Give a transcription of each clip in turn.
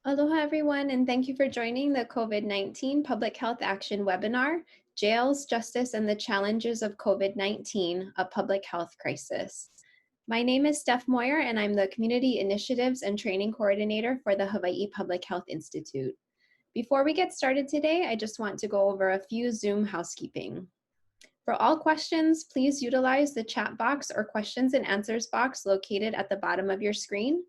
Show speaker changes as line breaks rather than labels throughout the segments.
Aloha everyone, and thank you for joining the COVID-19 Public Health Action webinar, Jails, Justice, and the Challenges of COVID-19, a Public Health Crisis. My name is Steph Moyer, and I'm the Community Initiatives and Training Coordinator for the Hawaii Public Health Institute. Before we get started today, I just want to go over a few Zoom housekeeping. For all questions, please utilize the chat box or questions and answers box located at the bottom of your screen.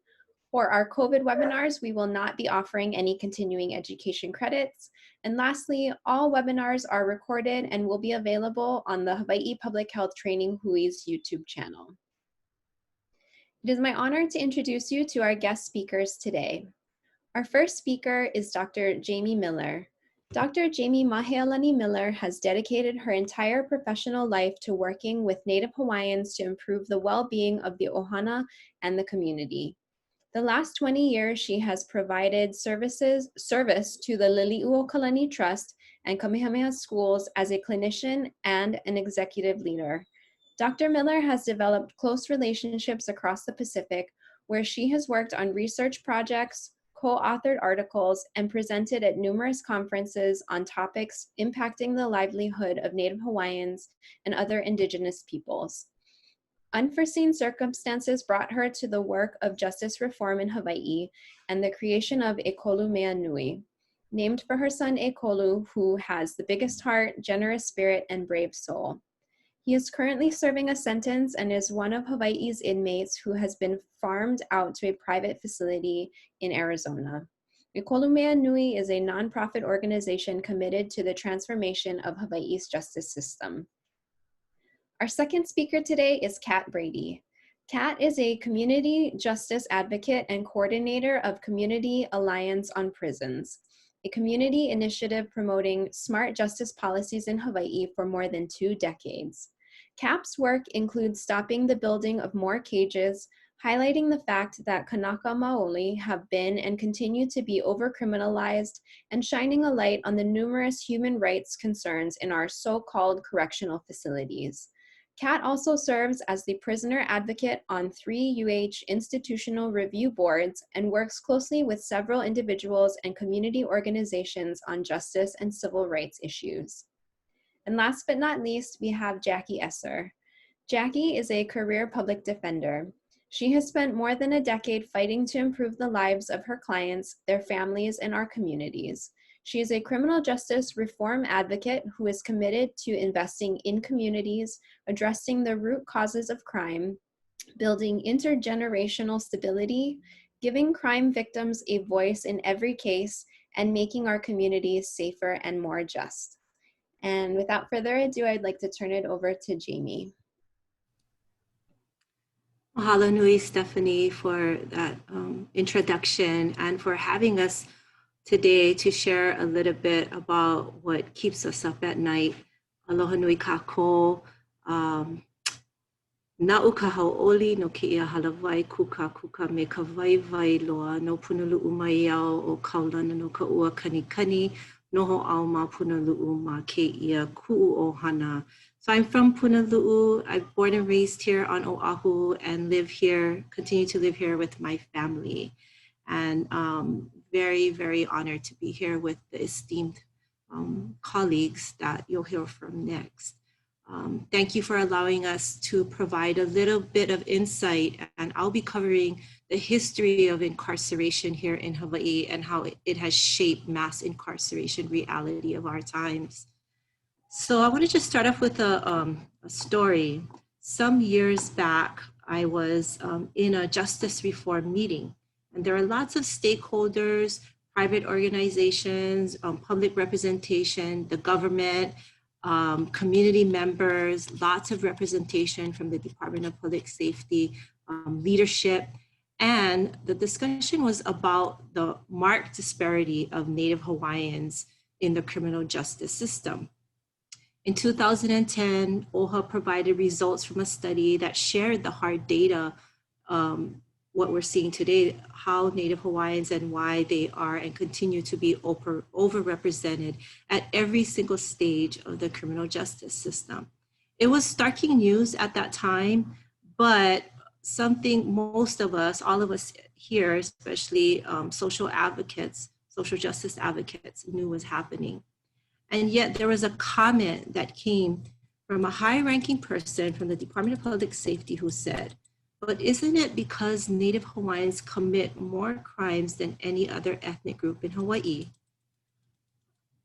For our COVID webinars, we will not be offering any continuing education credits. And lastly, all webinars are recorded and will be available on the Hawaii Public Health Training HUI's YouTube channel. It is my honor to introduce you to our guest speakers today. Our first speaker is Dr. Jamie Miller. Dr. Jamie Mahealani Miller has dedicated her entire professional life to working with Native Hawaiians to improve the well-being of the ohana and the community. The last 20 years, she has provided service to the Liliuokalani Trust and Kamehameha Schools as a clinician and an executive leader. Dr. Miller has developed close relationships across the Pacific, where she has worked on research projects, co-authored articles, and presented at numerous conferences on topics impacting the livelihood of Native Hawaiians and other indigenous peoples. Unforeseen circumstances brought her to the work of justice reform in Hawaii and the creation of Ekolu Mea Nui, named for her son Ekolu, who has the biggest heart, generous spirit, and brave soul. He is currently serving a sentence and is one of Hawaii's inmates who has been farmed out to a private facility in Arizona. Ekolu Mea Nui is a nonprofit organization committed to the transformation of Hawaii's justice system. Our second speaker today is Kat Brady. Kat is a community justice advocate and coordinator of Community Alliance on Prisons, a community initiative promoting smart justice policies in Hawaii for more than 2 decades. Kat's work includes stopping the building of more cages, highlighting the fact that Kanaka Maoli have been and continue to be overcriminalized, and shining a light on the numerous human rights concerns in our so-called correctional facilities. Kat also serves as the prisoner advocate on 3 UH institutional review boards and works closely with several individuals and community organizations on justice and civil rights issues. And last but not least, we have Jacquie Esser. Jacquie is a career public defender. She has spent more than a decade fighting to improve the lives of her clients, their families, and our communities. She is a criminal justice reform advocate who is committed to investing in communities, addressing the root causes of crime, building intergenerational stability, giving crime victims a voice in every case, and making our communities safer and more just. And without further ado, I'd like to turn it over to Jamie.
Mahalo nui, Stephanie, for that introduction and for having us today to share a little bit about what keeps us up at night. Aloha nui kākou, na'u ka hau'oli no ke'ia halawai kuka me ka vai loa no punalu'u mai au o kaulana no ka ua kanikani noho au ma punalu'u ma ke'ia ku'u ohana. So I'm from Punalu'u. I'm born and raised here on Oʻahu and live here, continue to live here with my family. And very, very honored to be here with the esteemed colleagues that you'll hear from next. Thank you for allowing us to provide a little bit of insight, and I'll be covering the history of incarceration here in Hawaii and how it has shaped mass incarceration reality of our times. So I want to just start off with a story. Some years back, I was in a justice reform meeting, and there are lots of stakeholders, private organizations, public representation, the government, community members, lots of representation from the Department of Public Safety, leadership. And the discussion was about the marked disparity of Native Hawaiians in the criminal justice system. In 2010, OHA provided results from a study that shared the hard data, what we're seeing today, how Native Hawaiians and why they are and continue to be overrepresented at every single stage of the criminal justice system. It was starking news at that time, but something most of us, all of us here, especially social advocates, social justice advocates, knew was happening. And yet there was a comment that came from a high-ranking person from the Department of Public Safety who said, "But isn't it because Native Hawaiians commit more crimes than any other ethnic group in Hawaii?"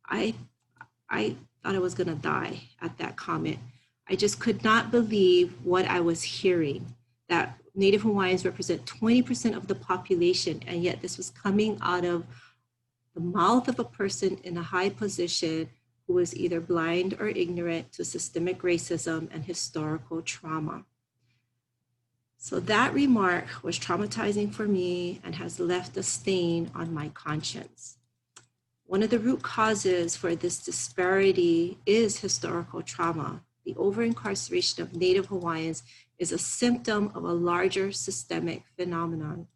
I thought I was gonna die at that comment. I just could not believe what I was hearing, that Native Hawaiians represent 20% of the population, and yet this was coming out of the mouth of a person in a high position who was either blind or ignorant to systemic racism and historical trauma. So that remark was traumatizing for me and has left a stain on my conscience. One of the root causes for this disparity is historical trauma. The over-incarceration of Native Hawaiians is a symptom of a larger systemic phenomenon.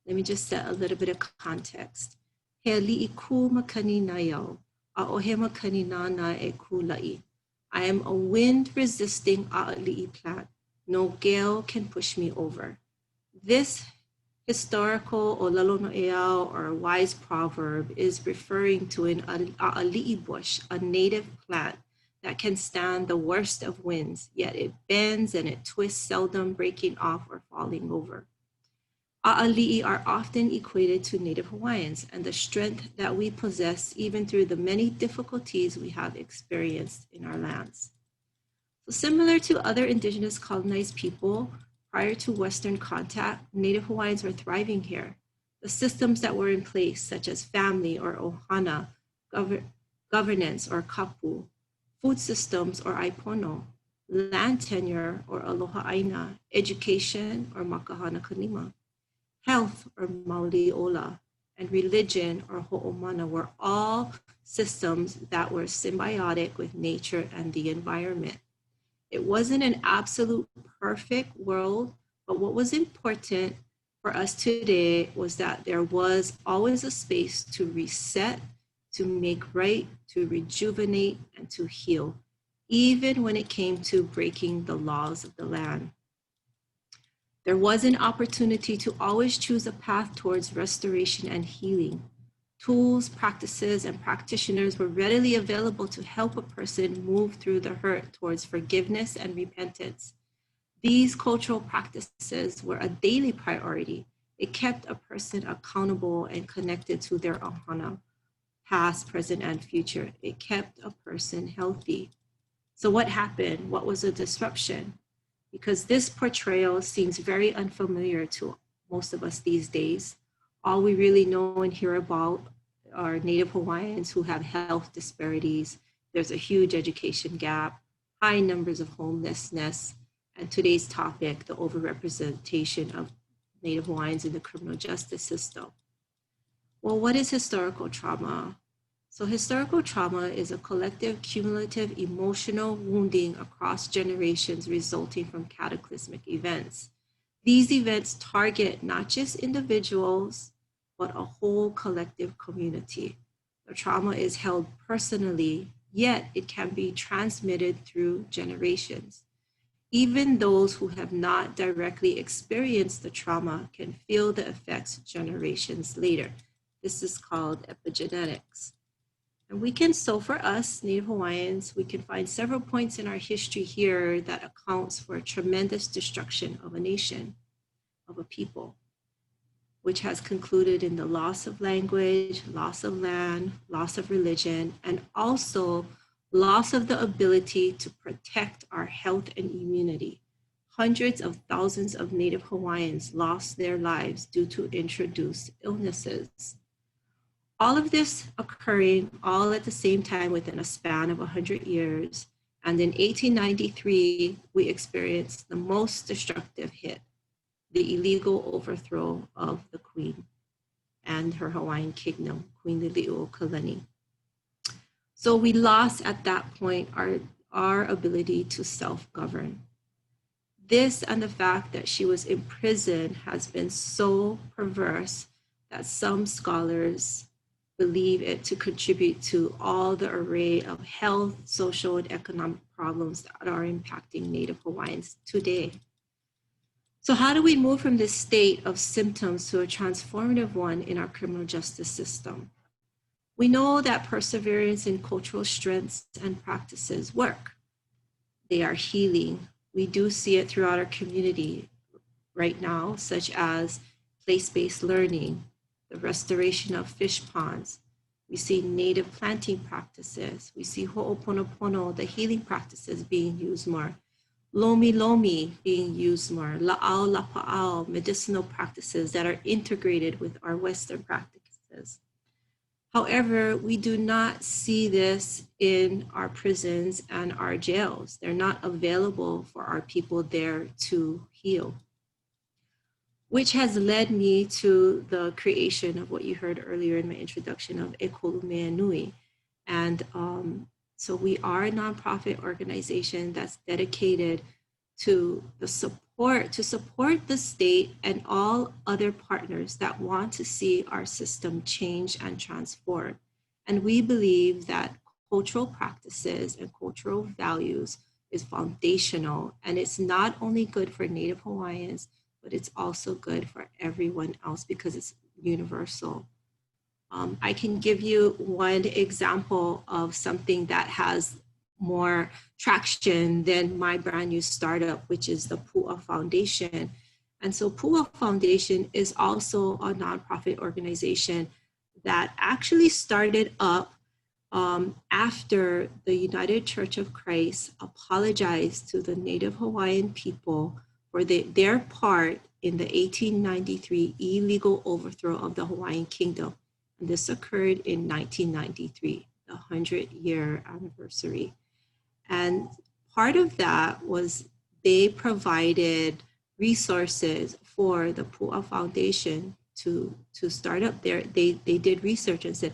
Let me just set a little bit of context. He ali'i ku makani na iau, a o he makani na na e ku la'i. I am a wind-resisting a'ali'i plant. No gale can push me over. This historical o lalono eau or wise proverb is referring to an a'ali'i bush, a native plant that can stand the worst of winds, yet it bends and it twists, seldom breaking off or falling over. A'ali'i are often equated to Native Hawaiians and the strength that we possess even through the many difficulties we have experienced in our lands. So similar to other indigenous colonized people, prior to Western contact, Native Hawaiians were thriving here. The systems that were in place, such as family or ohana, governance or kapu, food systems or aipono, land tenure or aloha aina, education or makahana kanima, health or mauli ola, and religion or ho'omana were all systems that were symbiotic with nature and the environment. It wasn't an absolute perfect world, but what was important for us today was that there was always a space to reset, to make right, to rejuvenate, and to heal, even when it came to breaking the laws of the land. There was an opportunity to always choose a path towards restoration and healing. Tools, practices, and practitioners were readily available to help a person move through the hurt towards forgiveness and repentance. These cultural practices were a daily priority. It kept a person accountable and connected to their ohana, past, present, and future. It kept a person healthy. So what happened? What was a disruption? Because this portrayal seems very unfamiliar to most of us these days. All we really know and hear about are Native Hawaiians who have health disparities. There's a huge education gap, high numbers of homelessness, and today's topic, the overrepresentation of Native Hawaiians in the criminal justice system. Well, what is historical trauma? So historical trauma is a collective, cumulative, emotional wounding across generations resulting from cataclysmic events. These events target not just individuals, but a whole collective community. The trauma is held personally, yet it can be transmitted through generations. Even those who have not directly experienced the trauma can feel the effects generations later. This is called epigenetics. And so for us, Native Hawaiians, we can find several points in our history here that accounts for a tremendous destruction of a nation, of a people, which has concluded in the loss of language, loss of land, loss of religion, and also loss of the ability to protect our health and immunity. Hundreds of thousands of Native Hawaiians lost their lives due to introduced illnesses. All of this occurring all at the same time within a span of 100 years. And in 1893, we experienced the most destructive hit, the illegal overthrow of the Queen and her Hawaiian kingdom, Queen Liliuokalani. So we lost at that point our ability to self-govern. This and the fact that she was imprisoned has been so perverse that some scholars believe it to contribute to all the array of health, social, and economic problems that are impacting Native Hawaiians today. So how do we move from this state of symptoms to a transformative one in our criminal justice system? We know that perseverance in cultural strengths and practices work. They are healing. We do see it throughout our community right now, such as place-based learning, the restoration of fish ponds. We see native planting practices. We see ho'oponopono, the healing practices being used more. Lomi lomi being used more. La'au lapa'au, medicinal practices that are integrated with our Western practices. However, we do not see this in our prisons and our jails. They're not available for our people there to heal, which has led me to the creation of what you heard earlier in my introduction of Ekolu Nui. And so we are a nonprofit organization that's dedicated to support the state and all other partners that want to see our system change and transform. And we believe that cultural practices and cultural values is foundational, and it's not only good for Native Hawaiians, but it's also good for everyone else because it's universal. I can give you one example of something that has more traction than my brand new startup, which is the Pua Foundation. And so Pua Foundation is also a nonprofit organization that actually started up after the United Church of Christ apologized to the Native Hawaiian people for their part in the 1893 illegal overthrow of the Hawaiian Kingdom. And this occurred in 1993, the 100-year anniversary. And part of that was they provided resources for the Pua Foundation to start up there. They did research and said,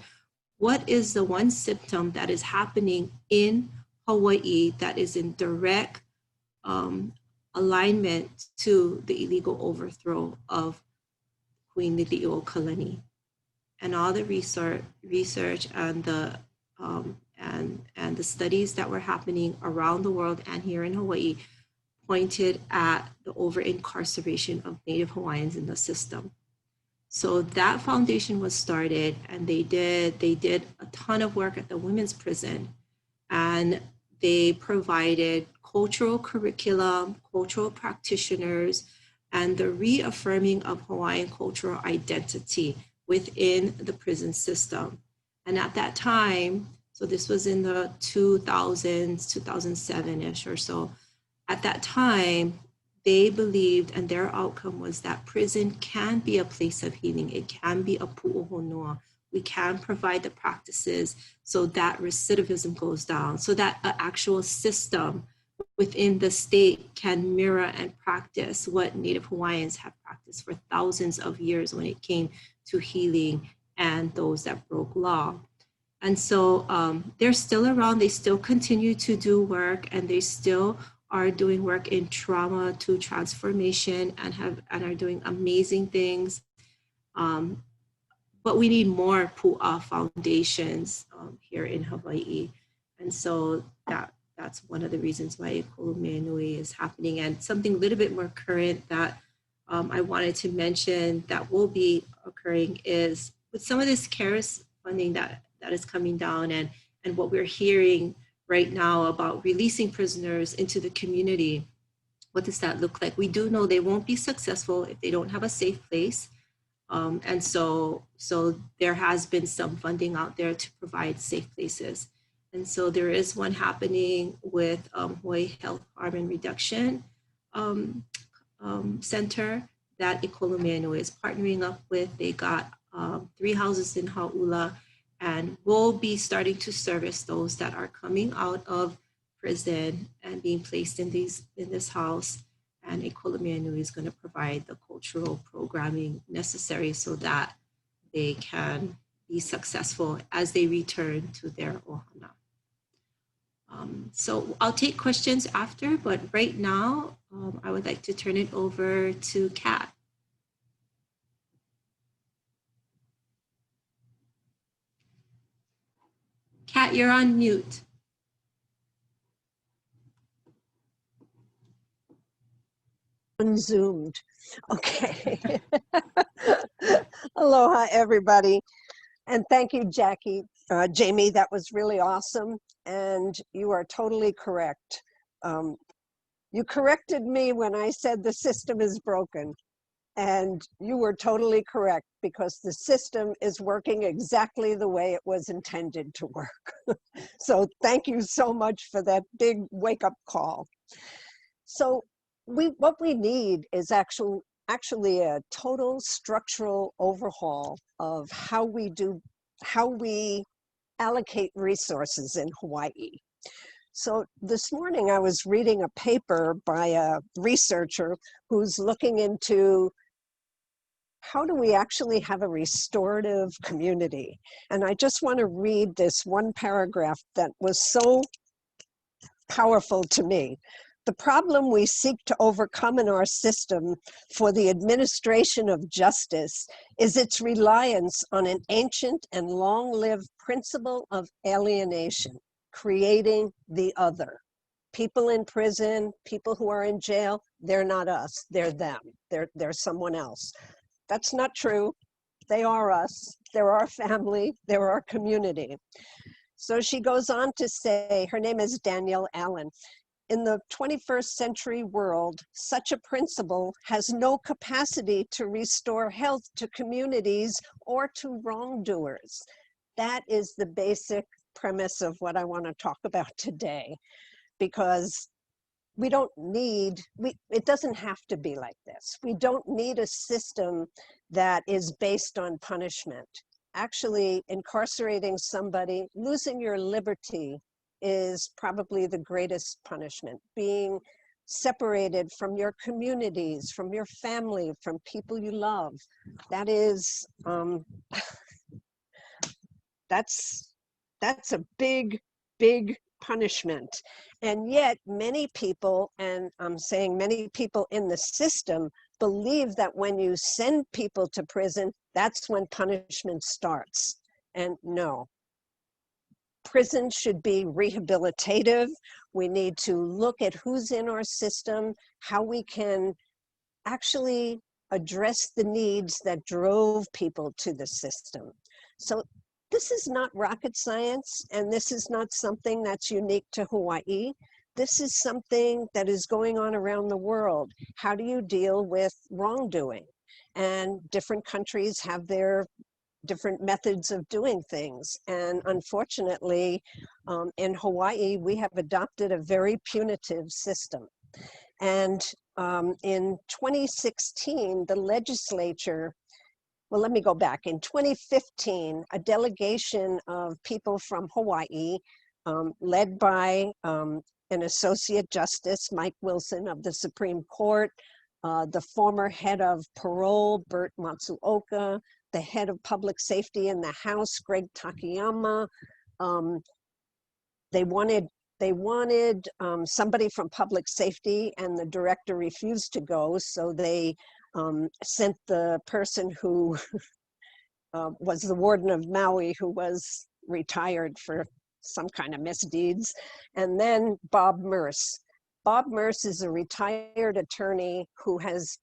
what is the one symptom that is happening in Hawaii that is in direct alignment to the illegal overthrow of Queen Liliuokalani? And all the research and the studies that were happening around the world and here in Hawaii pointed at the over-incarceration of Native Hawaiians in the system. So that foundation was started, and they did a ton of work at the women's prison, and they provided cultural curriculum, cultural practitioners, and the reaffirming of Hawaiian cultural identity within the prison system. And at that time, so this was in the 2000s, 2007-ish or so, at that time, they believed, and their outcome was that prison can be a place of healing. It can be a pu'uhonua. We can provide the practices so that recidivism goes down, so that an actual system within the state can mirror and practice what Native Hawaiians have practiced for thousands of years when it came to healing and those that broke law. And so they're still around, they still continue to do work, and they still are doing work in trauma to transformation and are doing amazing things. But we need more Pua foundations here in Hawaii. And so that's one of the reasons why Ekolu Nui is happening. And something a little bit more current that I wanted to mention that will be occurring is with some of this CARES funding that is coming down and what we're hearing right now about releasing prisoners into the community. What does that look like? We do know they won't be successful if they don't have a safe place. And so there has been some funding out there to provide safe places. And so there is one happening with Hawaii Health Harm and Reduction Center that Ekolu Nui is partnering up with. They got 3 houses in Hauula, and we'll be starting to service those that are coming out of prison and being placed in this house. And Ekolu Nui is going to provide the cultural programming necessary so that they can be successful as they return to their ohana. So I'll take questions after, but right now I would like to turn it over to Kat. Kat, you're on mute.
unzoomed. Okay. Aloha, everybody. And thank you, Jackie. Jamie, that was really awesome. And you are totally correct. You corrected me when I said the system is broken. And you were totally correct, because the system is working exactly the way it was intended to work. So thank you so much for that big wake-up call. So what we need is actually a total structural overhaul of how we allocate resources in Hawaii. So this morning I was reading a paper by a researcher who's looking into how do we actually have a restorative community? And I just want to read this one paragraph that was so powerful to me. The problem we seek to overcome in our system for the administration of justice is its reliance on an ancient and long-lived principle of alienation, creating the other. People in prison, people who are in jail, they're not us, they're them, they're someone else. That's not true. They are us, they're our family, they're our community. So she goes on to say, her name is Danielle Allen, in the 21st century world, such a principle has no capacity to restore health to communities or to wrongdoers. That is the basic premise of what I want to talk about today, because we don't need, it doesn't have to be like this. We don't need a system that is based on punishment. Actually, incarcerating somebody, losing your liberty is probably the greatest punishment. Being separated from your communities, from your family, from people you love. That is, that's a big, big punishment. And yet many people, and I'm saying many people in the system, believe that when you send people to prison, that's when punishment starts. And no. Prison should be rehabilitative. We need to look at who's in our system, how we can actually address the needs that drove people to the system. So this is not rocket science, and this is not something that's unique to Hawaii. This is something that is going on around the world. How do you deal with wrongdoing? And different countries have their different methods of doing things. And unfortunately, in Hawaii, we have adopted a very punitive system. And in 2016, the legislature, well, let me go back. In 2015, a delegation of people from Hawaii, led by an Associate Justice, Mike Wilson of the Supreme Court, the former head of Parole, Bert Matsuoka, the head of public safety in the House, Greg Takayama. They wanted somebody from public safety, and the director refused to go, so they sent the person who was the warden of Maui, who was retired for some kind of misdeeds, and then Bob Merce. Bob Merce is a retired attorney who has,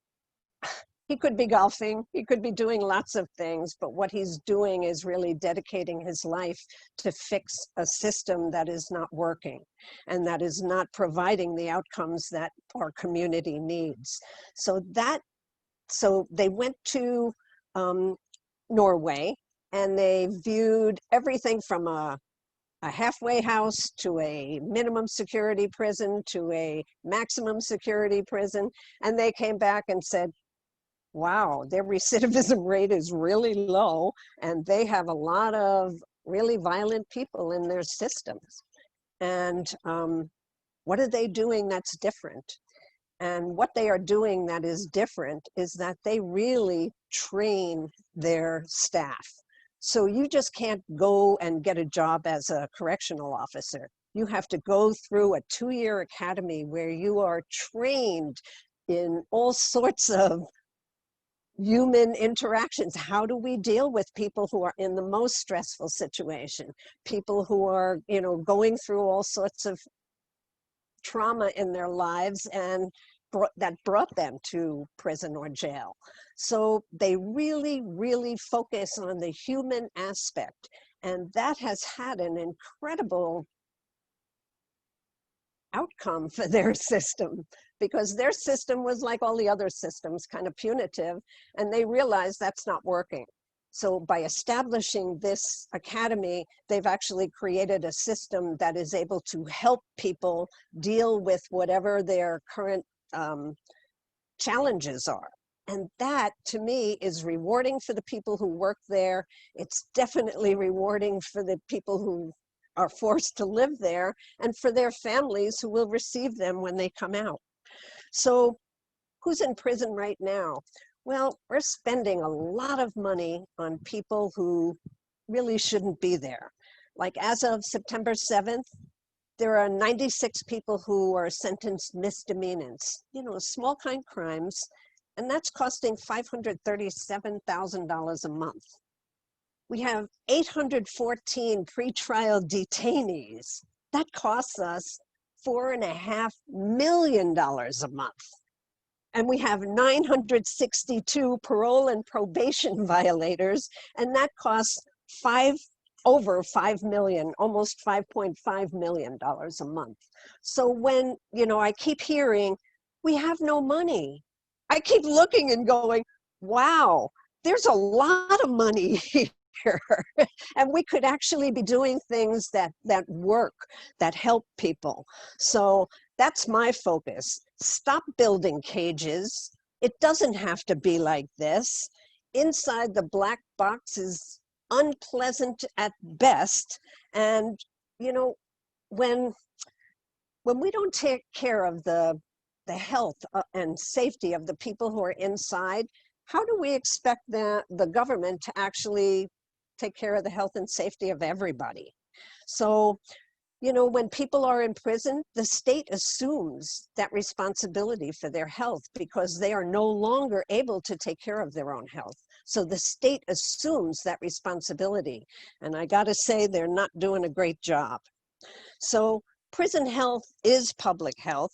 he could be golfing, he could be doing lots of things, but what he's doing is really dedicating his life to fix a system that is not working and that is not providing the outcomes that our community needs. So they went to Norway, and they viewed everything from a halfway house to a minimum security prison to a maximum security prison. And they came back and said, wow, their recidivism rate is really low, and they have a lot of really violent people in their systems. And what are they doing that's different? And what they are doing that is different is that they really train their staff. So you just can't go and get a job as a correctional officer. You have to go through a 2-year academy where you are trained in all sorts of human interactions. How do we deal with people who are in the most stressful situation? People who are, going through all sorts of trauma in their lives, and brought them to prison or jail. So they really, really focus on the human aspect. And that has had an incredible outcome for their system, because their system was like all the other systems, kind of punitive, and they realized that's not working. So by establishing this academy, they've actually created a system that is able to help people deal with whatever their current challenges are. And that, to me, is rewarding for the people who work there. It's definitely rewarding for the people who are forced to live there, and for their families who will receive them when they come out. So who's in prison right now? Well, we're spending a lot of money on people who really shouldn't be there. Like as of September 7th, there are 96 people who are sentenced misdemeanors, you know, small kind crimes, and that's costing $537,000 a month. We have 814 pretrial detainees. That costs us $4.5 million a month. And we have 962 parole and probation violators, and that costs over $5 million, almost $5.5 million a month. So when, you know, I keep hearing, we have no money, I keep looking and going, wow, there's a lot of money here. And we could actually be doing things that work, that help people. So that's my focus. Stop building cages. It doesn't have to be like this. Inside the black box is unpleasant at best. And, you know, when we don't take care of the health and safety of the people who are inside, how do we expect the government to actually take care of the health and safety of everybody? So, you know, when people are in prison, the state assumes that responsibility for their health because they are no longer able to take care of their own health. So the state assumes that responsibility. And I gotta say, they're not doing a great job. So prison health is public health.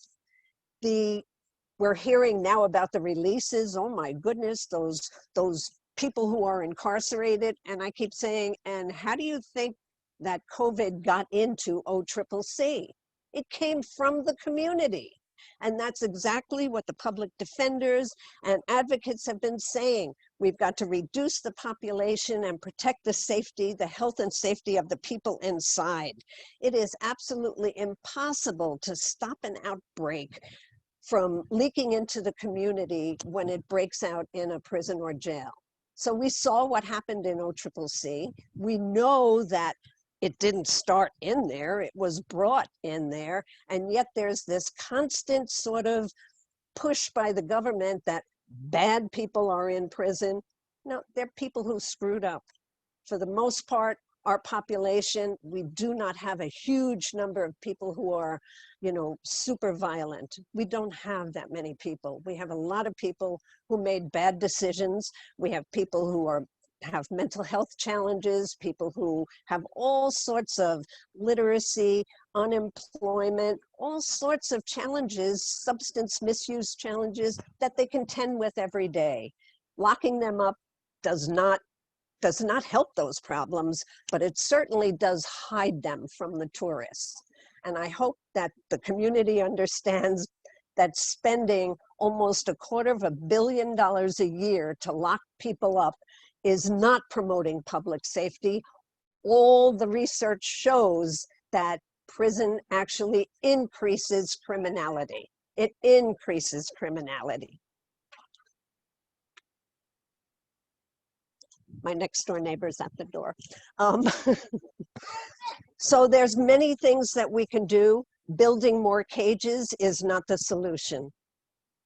We're hearing now about the releases. Oh my goodness, those people who are incarcerated. And I keep saying, and how do you think that COVID got into OCCC? It came from the community. And that's exactly what the public defenders and advocates have been saying. We've got to reduce the population and protect the safety, the health and safety of the people inside. It is absolutely impossible to stop an outbreak from leaking into the community when it breaks out in a prison or jail. So we saw what happened in OCCC. We know that it didn't start in there, it was brought in there, and yet there's this constant sort of push by the government that bad people are in prison. No, they're people who screwed up. For the most part, our population, we do not have a huge number of people who are, you know, super violent. We don't have that many people. We have a lot of people who made bad decisions. We have people who have mental health challenges, people who have all sorts of literacy, unemployment, all sorts of challenges, substance misuse challenges that they contend with every day. Locking them up does not help those problems, but it certainly does hide them from the tourists. And I hope that the community understands that spending almost $250 million a year to lock people up is not promoting public safety. All the research shows that prison actually increases criminality. It increases criminality. My next door neighbor's at the door. So there's many things that we can do. Building more cages is not the solution.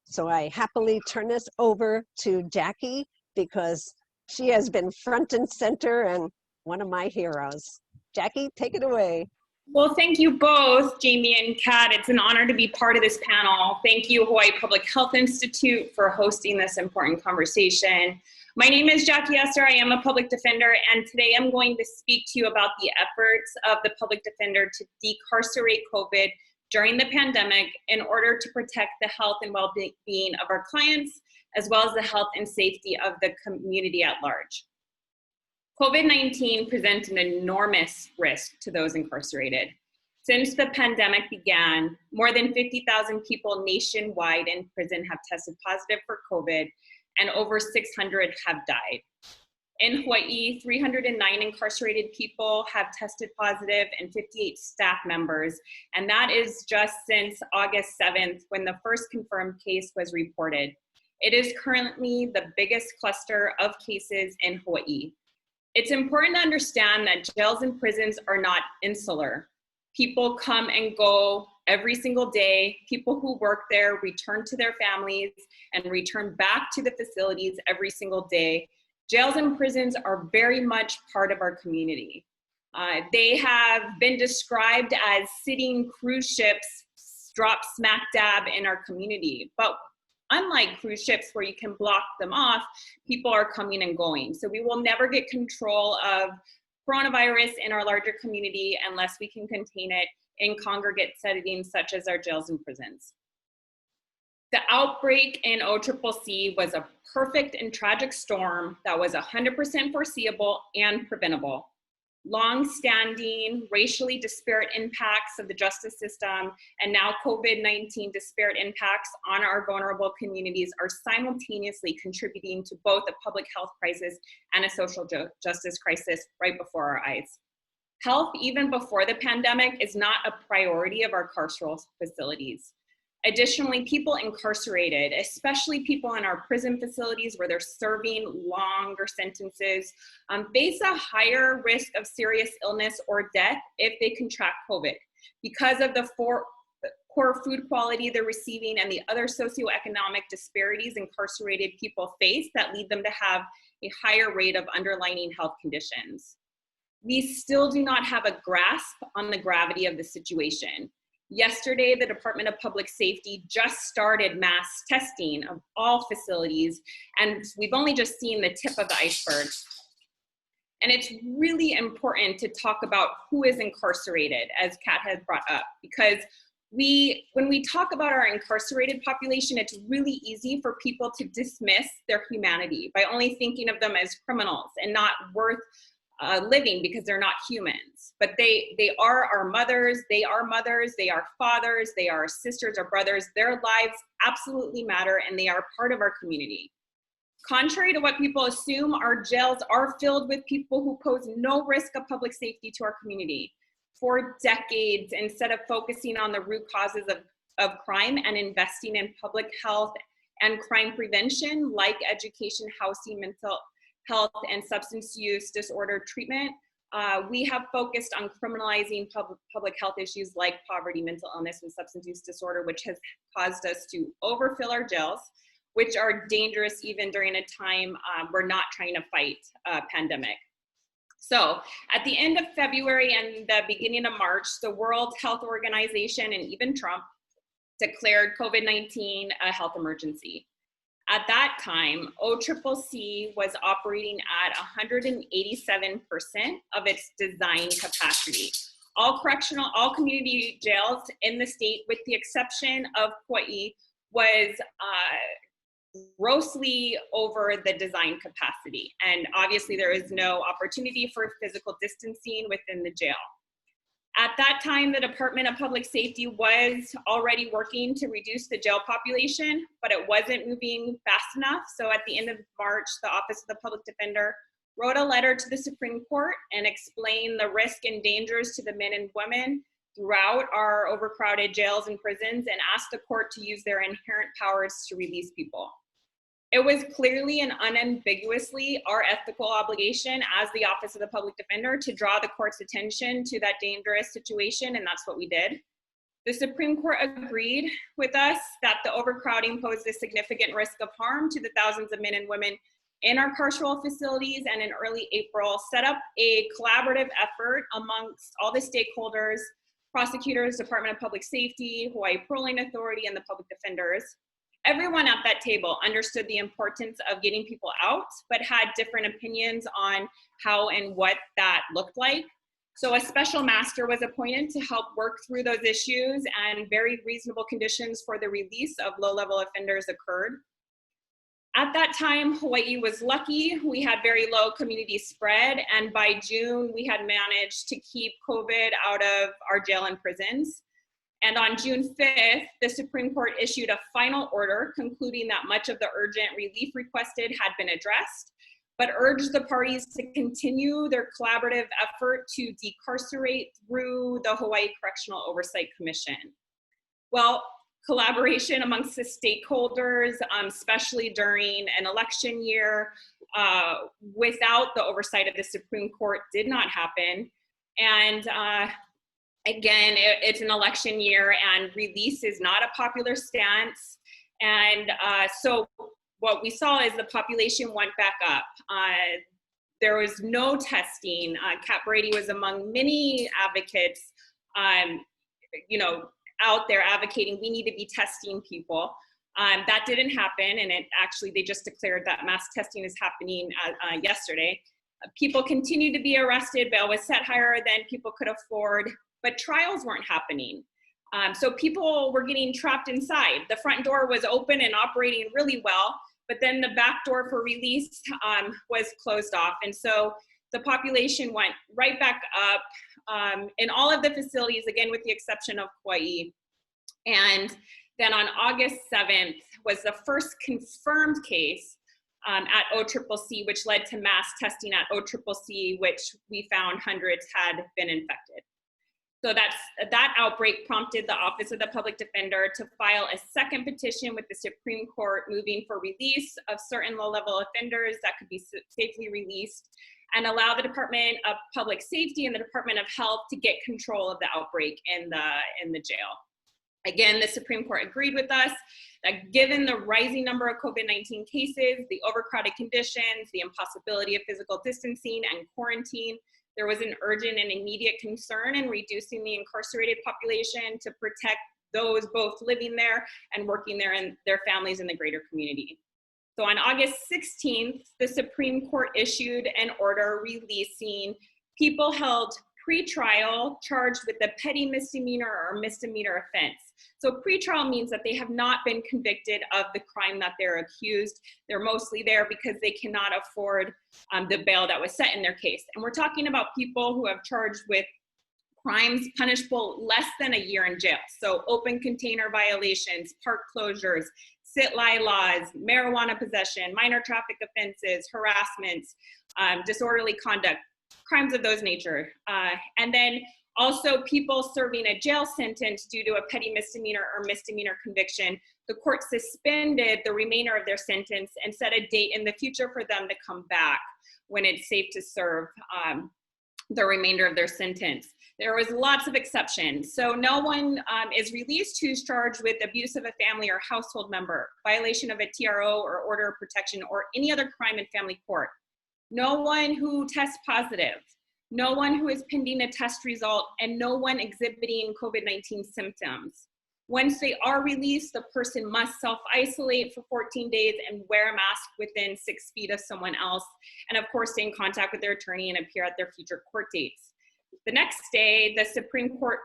So I happily turn this over to Jacquie because she has been front and center and one of my heroes. Jacquie, take it away.
Well, thank you both, Jamie and Kat. It's an honor to be part of this panel. Thank you, Hawaii Public Health Institute, for hosting this important conversation. My name is Jacquie Esser. I am a public defender, and today I'm going to speak to you about the efforts of the public defender to decarcerate COVID during the pandemic in order to protect the health and well-being of our clients, as well as the health and safety of the community at large. COVID-19 presents an enormous risk to those incarcerated. Since the pandemic began, more than 50,000 people nationwide in prison have tested positive for COVID, and over 600 have died. In Hawaii, 309 incarcerated people have tested positive and 58 staff members, and that is just since August 7th when the first confirmed case was reported. It is currently the biggest cluster of cases in Hawaii. It's important to understand that jails and prisons are not insular. People come and go every single day. People who work there return to their families and return back to the facilities every single day. Jails and prisons are very much part of our community. They have been described as sitting cruise ships drop smack dab in our community. But unlike cruise ships where you can block them off, people are coming and going. So we will never get control of coronavirus in our larger community unless we can contain it in congregate settings such as our jails and prisons. The outbreak in OCCC was a perfect and tragic storm that was 100% foreseeable and preventable. Long-standing, racially disparate impacts of the justice system and now COVID-19 disparate impacts on our vulnerable communities are simultaneously contributing to both a public health crisis and a social justice crisis right before our eyes. Health, even before the pandemic, is not a priority of our carceral facilities. Additionally, people incarcerated, especially people in our prison facilities where they're serving longer sentences, face a higher risk of serious illness or death if they contract COVID because of the poor food quality they're receiving and the other socioeconomic disparities incarcerated people face that lead them to have a higher rate of underlying health conditions. We still do not have a grasp on the gravity of the situation. Yesterday, the Department of Public Safety just started mass testing of all facilities, and we've only just seen the tip of the iceberg. And it's really important to talk about who is incarcerated, as Kat has brought up, because when we talk about our incarcerated population, it's really easy for people to dismiss their humanity by only thinking of them as criminals and not worth living because they're not humans. But they are our mothers, they are fathers, they are sisters or brothers. Their lives absolutely matter and they are part of our community. Contrary to what people assume, our jails are filled with people who pose no risk of public safety to our community. For decades, instead of focusing on the root causes of crime and investing in public health and crime prevention, like education, housing, mental health, and substance use disorder treatment, we have focused on criminalizing public health issues like poverty, mental illness, and substance use disorder, which has caused us to overfill our jails, which are dangerous even during a time we're not trying to fight a pandemic. So at the end of February and the beginning of March, the World Health Organization and even Trump declared COVID-19 a health emergency. At that time, OCCC was operating at 187% of its design capacity. All community jails in the state, with the exception of Hawaii, was grossly over the design capacity. And obviously there is no opportunity for physical distancing within the jail. At that time, the Department of Public Safety was already working to reduce the jail population, but it wasn't moving fast enough. So at the end of March, the Office of the Public Defender wrote a letter to the Supreme Court and explained the risk and dangers to the men and women throughout our overcrowded jails and prisons and asked the court to use their inherent powers to release people. It was clearly and unambiguously our ethical obligation as the Office of the Public Defender to draw the court's attention to that dangerous situation, and that's what we did. The Supreme Court agreed with us that the overcrowding posed a significant risk of harm to the thousands of men and women in our carceral facilities, and in early April set up a collaborative effort amongst all the stakeholders, prosecutors, Department of Public Safety, Hawaii Parole Authority, and the public defenders. Everyone at that table understood the importance of getting people out, but had different opinions on how and what that looked like. So a special master was appointed to help work through those issues, and very reasonable conditions for the release of low-level offenders occurred. At that time, Hawaii was lucky. We had very low community spread, and by June, we had managed to keep COVID out of our jail and prisons. And on June 5th, the Supreme Court issued a final order concluding that much of the urgent relief requested had been addressed, but urged the parties to continue their collaborative effort to decarcerate through the Hawaii Correctional Oversight Commission. Well, collaboration amongst the stakeholders, especially during an election year, without the oversight of the Supreme Court did not happen. And again, it's an election year and release is not a popular stance. And so what we saw is the population went back up. There was no testing. Kat Brady was among many advocates, you know, out there advocating we need to be testing people. That didn't happen, and they just declared that mass testing is happening yesterday. People continued to be arrested. Bail was set higher than people could afford, but trials weren't happening. So people were getting trapped inside. The front door was open and operating really well, but then the back door for release was closed off. And so the population went right back up in all of the facilities, again, with the exception of Hawaii. And then on August 7th was the first confirmed case at OCCC, which led to mass testing at OCCC, which we found hundreds had been infected. So that outbreak prompted the Office of the Public Defender to file a second petition with the Supreme Court moving for release of certain low-level offenders that could be safely released, and allow the Department of Public Safety and the Department of Health to get control of the outbreak in the jail. Again, the Supreme Court agreed with us that given the rising number of COVID-19 cases, the overcrowded conditions, the impossibility of physical distancing and quarantine, there was an urgent and immediate concern in reducing the incarcerated population to protect those both living there and working there and their families in the greater community. So on August 16th, the Supreme Court issued an order releasing people held pre-trial charged with a petty misdemeanor or misdemeanor offense. So pre-trial means that they have not been convicted of the crime that they're accused. They're mostly there because they cannot afford the bail that was set in their case. And we're talking about people who have charged with crimes punishable less than a year in jail. So open container violations, park closures, sit-lie laws, marijuana possession, minor traffic offenses, harassments, disorderly conduct, crimes of those nature. And then also people serving a jail sentence due to a petty misdemeanor or misdemeanor conviction. The court suspended the remainder of their sentence and set a date in the future for them to come back when it's safe to serve the remainder of their sentence. There was lots of exceptions. So no one is released who's charged with abuse of a family or household member, violation of a TRO or order of protection, or any other crime in family court. No one who tests positive, no one who is pending a test result, and no one exhibiting COVID-19 symptoms. Once they are released, the person must self-isolate for 14 days and wear a mask within 6 feet of someone else, and of course stay in contact with their attorney and appear at their future court dates. The next day, the Supreme Court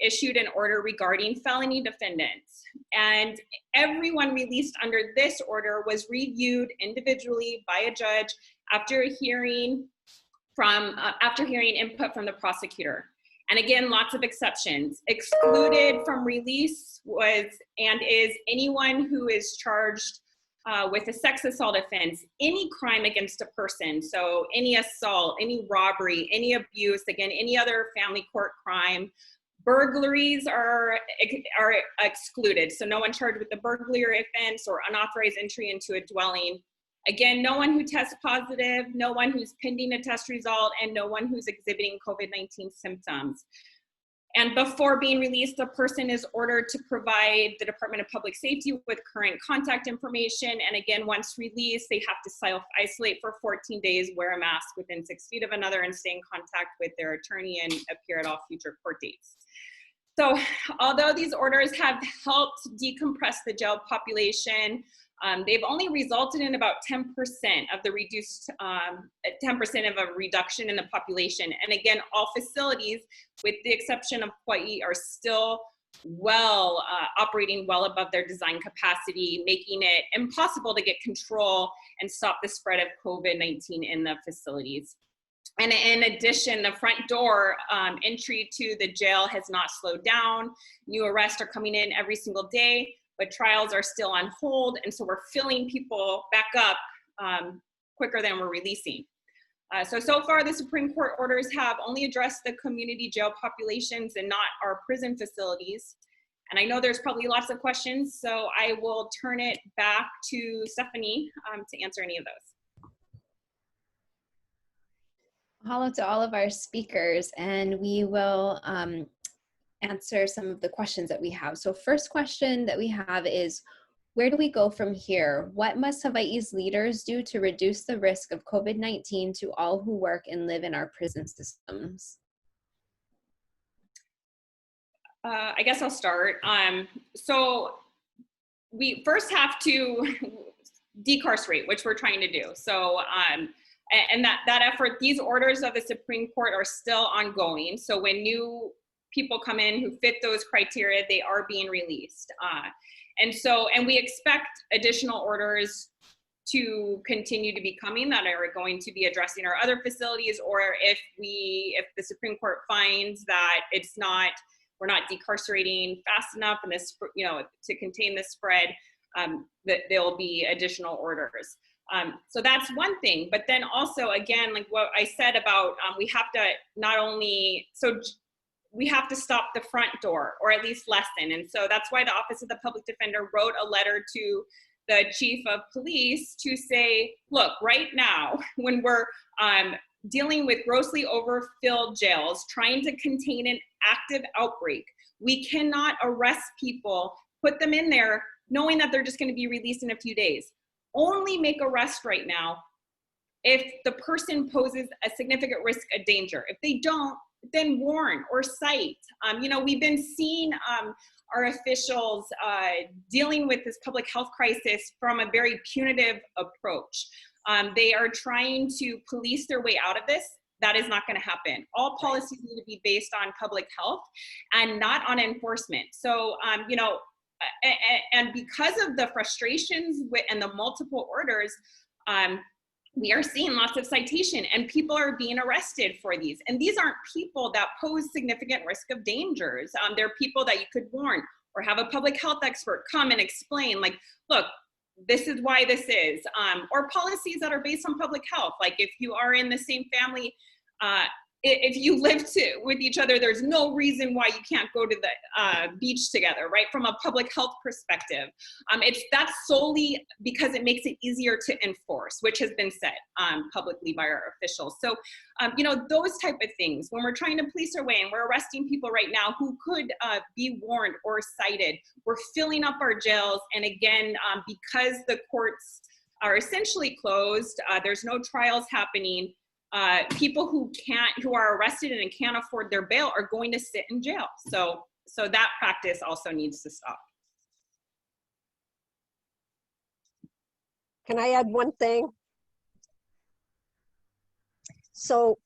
issued an order regarding felony defendants, and everyone released under this order was reviewed individually by a judge after hearing input from the prosecutor. And again, lots of exceptions. Excluded from release was and is anyone who is charged with a sex assault offense, any crime against a person, so any assault, any robbery, any abuse, again, any other family court crime. Burglaries are excluded, so no one charged with a burglary offense or unauthorized entry into a dwelling. Again, no one who tests positive, no one who's pending a test result, and no one who's exhibiting COVID-19 symptoms. And before being released, the person is ordered to provide the Department of Public Safety with current contact information. And again, once released, they have to self-isolate for 14 days, wear a mask within 6 feet of another, and stay in contact with their attorney and appear at all future court dates. So although these orders have helped decompress the jail population, They've only resulted in about 10% of the reduced, 10% of a reduction in the population. And again, all facilities, with the exception of Hawaii, are still operating well above their design capacity, making it impossible to get control and stop the spread of COVID-19 in the facilities. And in addition, the front door entry to the jail has not slowed down. New arrests are coming in every single day, but trials are still on hold. And so we're filling people back up quicker than we're releasing. So far, the Supreme Court orders have only addressed the community jail populations and not our prison facilities. And I know there's probably lots of questions, so I will turn it back to Stephanie to answer any of those.
Hello to all of our speakers, and we will answer some of the questions that we have. So first question that we have is, where do we go from here? What must Hawaii's leaders do to reduce the risk of COVID-19 to all who work and live in our prison systems?
I guess I'll start. So we first have to decarcerate, which we're trying to do. So, and that effort, these orders of the Supreme Court are still ongoing. So when new people come in who fit those criteria, they are being released. And we expect additional orders to continue to be coming that are going to be addressing our other facilities, or if the Supreme Court finds that we're not decarcerating fast enough and this, to contain the spread, that there will be additional orders. So that's one thing, but then also, again, like what I said about, we have to we have to stop the front door, or at least lessen. And so that's why the Office of the Public Defender wrote a letter to the Chief of Police to say, look, right now, when we're dealing with grossly overfilled jails, trying to contain an active outbreak, we cannot arrest people, put them in there, knowing that they're just going to be released in a few days. Only make arrest right now if the person poses a significant risk of danger. If they don't, then warn or cite. We've been seeing our officials dealing with this public health crisis from a very punitive approach. They are trying to police their way out of this. That is not going to happen. All policies need to be based on public health and not on enforcement. So, and because of the frustrations and the multiple orders, we are seeing lots of citation, and people are being arrested for these. And these aren't people that pose significant risk of dangers. They're people that you could warn or have a public health expert come and explain, like, look, this is why this is, or policies that are based on public health. Like if you are in the same family, if you live with each other, there's no reason why you can't go to the beach together, right? From a public health perspective. That's solely because it makes it easier to enforce, which has been said publicly by our officials. So, those type of things, when we're trying to police our way and we're arresting people right now who could be warned or cited, we're filling up our jails. And again, because the courts are essentially closed, there's no trials happening, people who are arrested and can't afford their bail are going to sit in jail. So that practice also needs to stop.
Can I add one thing? So,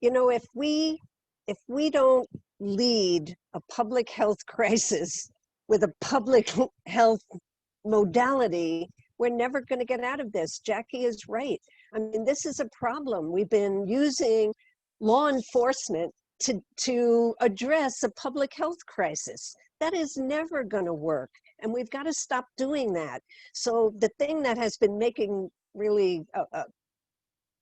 if we don't lead a public health crisis with a public health modality, we're never going to get out of this. Jackie is right. I mean, this is a problem. We've been using law enforcement to address a public health crisis. That is never going to work, and we've got to stop doing that. So the thing that has been making really a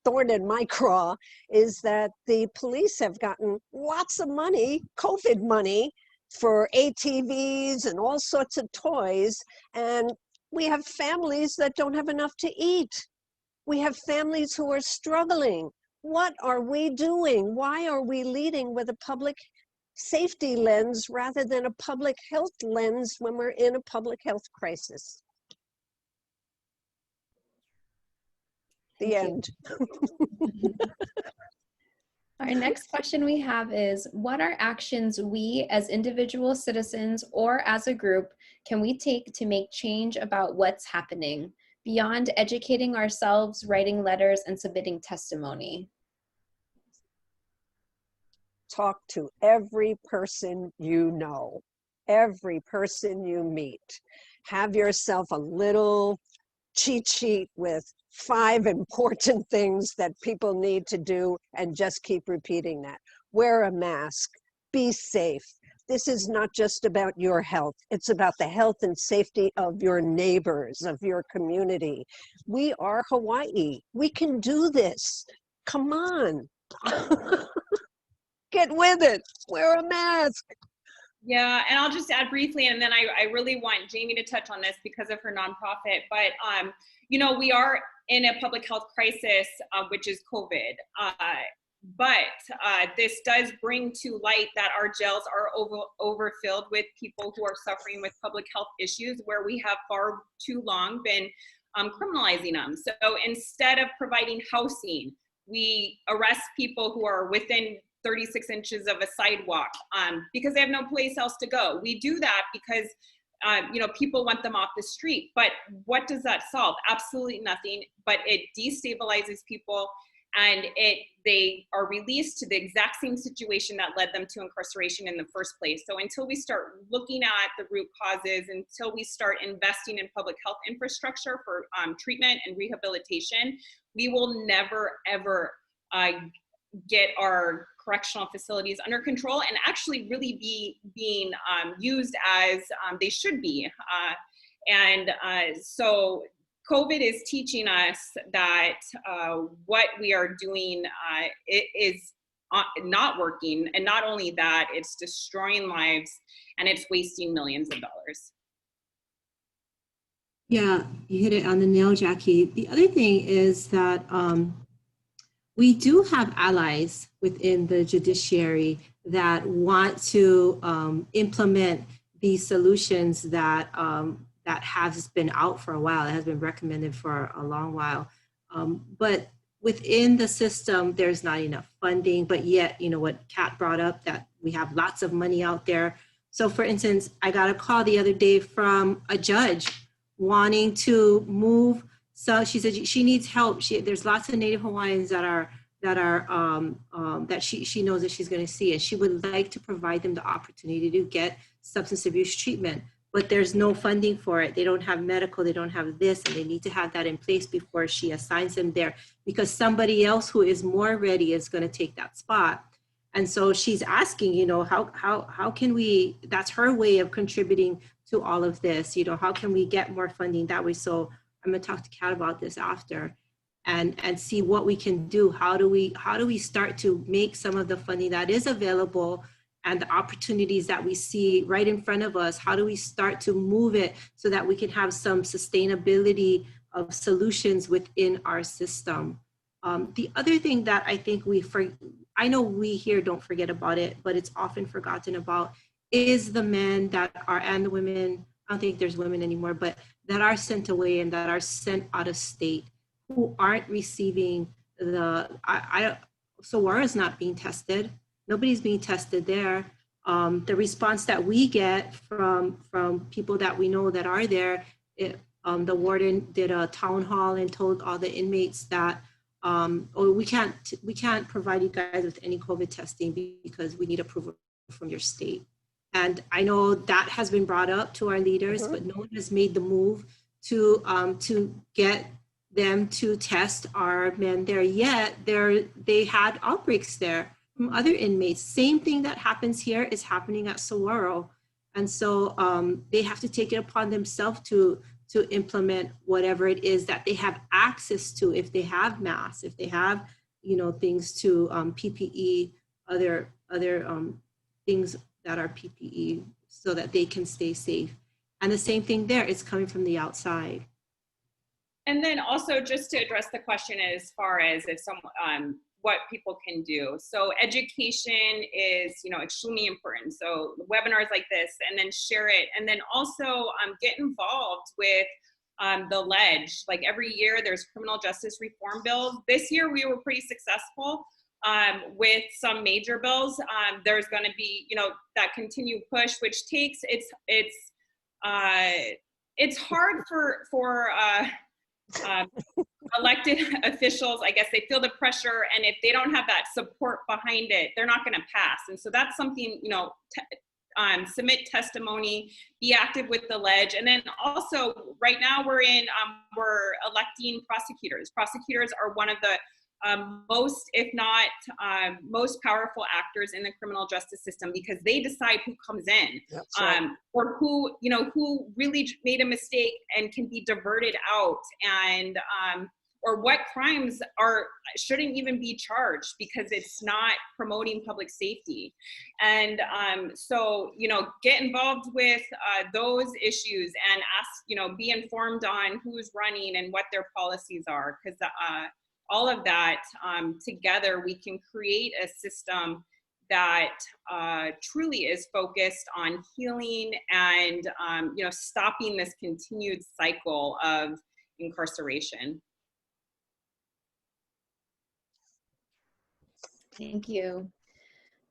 thorn in my craw is that the police have gotten lots of money, COVID money, for ATVs and all sorts of toys, and we have families that don't have enough to eat. We have families who are struggling. What are we doing? Why are we leading with a public safety lens rather than a public health lens when we're in a public health crisis? The end.
Our next question we have is, what are actions we as individual citizens or as a group can we take to make change about what's happening? beyond educating ourselves, writing letters, and submitting testimony?
Talk to every person you know, every person you meet. Have yourself a little cheat sheet with 5 important things that people need to do, and just keep repeating that. Wear a mask, be safe. This is not just about your health. It's about the health and safety of your neighbors, of your community. We are Hawaii. We can do this. Come on. Get with it. Wear a mask.
Yeah, and I'll just add briefly, and then I really want Jamie to touch on this because of her nonprofit, but you know, we are in a public health crisis, which is COVID. But this does bring to light that our jails are overfilled with people who are suffering with public health issues, where we have far too long been criminalizing them. So instead of providing housing, we arrest people who are within 36 inches of a sidewalk because they have no place else to go. We do that because you know, people want them off the street. But what does that solve? Absolutely nothing. But it destabilizes people, and they are released to the exact same situation that led them to incarceration in the first place. So until we start looking at the root causes, until we start investing in public health infrastructure for treatment and rehabilitation, we will never, ever get our correctional facilities under control and actually really being used as they should be. So COVID is teaching us that what we are doing is not working. And not only that, it's destroying lives and it's wasting millions of dollars.
Yeah, you hit it on the nail, Jackie. The other thing is that we do have allies within the judiciary that want to implement these solutions that that has been out for a while. It has been recommended for a long while. But within the system, there's not enough funding, but yet, you know, what Kat brought up, that we have lots of money out there. So for instance, I got a call the other day from a judge wanting to move. So she said she needs help. There's lots of Native Hawaiians that she knows that she's going to see, and she would like to provide them the opportunity to get substance abuse treatment, but there's no funding for it. They don't have medical, they don't have this, and they need to have that in place before she assigns them there, because somebody else who is more ready is going to take that spot. And so she's asking, you know, how can we, that's her way of contributing to all of this, you know, how can we get more funding that way? So I'm going to talk to Kat about this after and see what we can do. How do we start to make some of the funding that is available and the opportunities that we see right in front of us, how do we start to move it so that we can have some sustainability of solutions within our system? The other thing that I think I know we here don't forget about it, but it's often forgotten about, is the men that are, and the women, I don't think there's women anymore, but that are sent away and that are sent out of state, who aren't receiving Saguaro's not being tested. Nobody's being tested there. The response that we get from people that we know that are there, the warden did a town hall and told all the inmates that, we can't provide you guys with any COVID testing because we need approval from your state. And I know that has been brought up to our leaders, but no one has made the move to get them to test our men there yet. They had outbreaks there from other inmates. Same thing that happens here is happening at Saguaro. And so they have to take it upon themselves to implement whatever it is that they have access to, if they have masks, if they have, you know, things to PPE, other things that are PPE, so that they can stay safe. And the same thing there, it's coming from the outside.
And then also just to address the question as far as if someone, what people can do. So education is, you know, extremely important. So webinars like this, and then share it. And then also get involved with the ledge. Like every year there's criminal justice reform bills. This year we were pretty successful with some major bills. There's going to be, you know, that continued push, which takes, it's hard for elected officials, I guess they feel the pressure, and if they don't have that support behind it, they're not going to pass. And so that's something, you know, submit testimony, be active with the ledge. And then also right now we're electing prosecutors. Prosecutors are one of the most, if not most powerful actors in the criminal justice system, because they decide who comes in, right. Or who, you know, who really made a mistake and can be diverted out, and or what crimes shouldn't even be charged because it's not promoting public safety. And so, you know, get involved with those issues and ask, you know, be informed on who's running and what their policies are, because all of that together, we can create a system that truly is focused on healing and, you know, stopping this continued cycle of incarceration.
Thank you.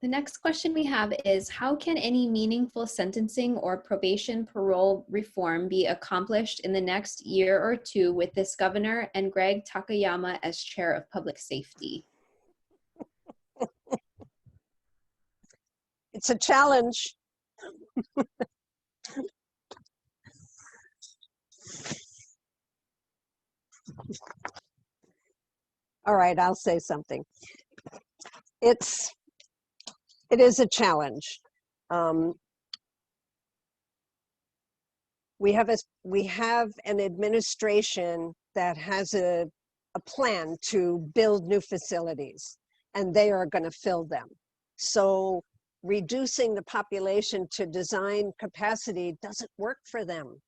The next question we have is, how can any meaningful sentencing or probation parole reform be accomplished in the next year or two with this governor and Greg Takayama as chair of public safety?
It's a challenge. All right, I'll say something. It is a challenge. We have an administration that has a plan to build new facilities, and they are going to fill them. So reducing the population to design capacity doesn't work for them,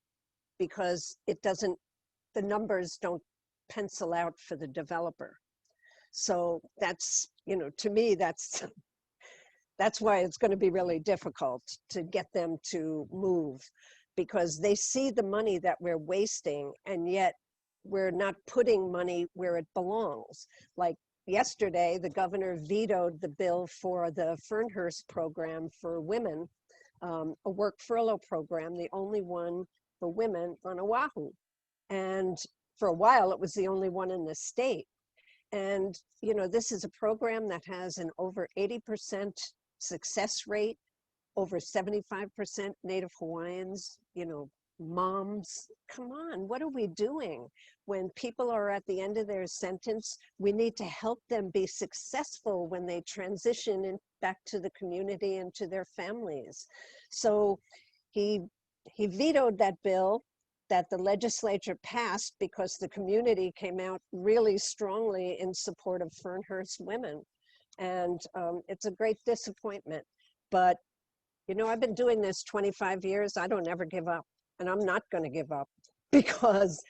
because the numbers don't pencil out for the developer. So that's, you know, to me, that's why it's going to be really difficult to get them to move, because they see the money that we're wasting, and yet we're not putting money where it belongs. Like yesterday, the governor vetoed the bill for the Fernhurst program for women, a work furlough program, the only one for women on Oahu. And for a while, it was the only one in the state. And, you know, this is a program that has an over 80% success rate, over 75% Native Hawaiians, you know, moms. Come on, what are we doing? When people are at the end of their sentence, we need to help them be successful when they transition back to the community and to their families. So he vetoed that bill that the legislature passed, because the community came out really strongly in support of Fernhurst women. And it's a great disappointment. But, you know, I've been doing this 25 years. I don't ever give up, and I'm not going to give up, because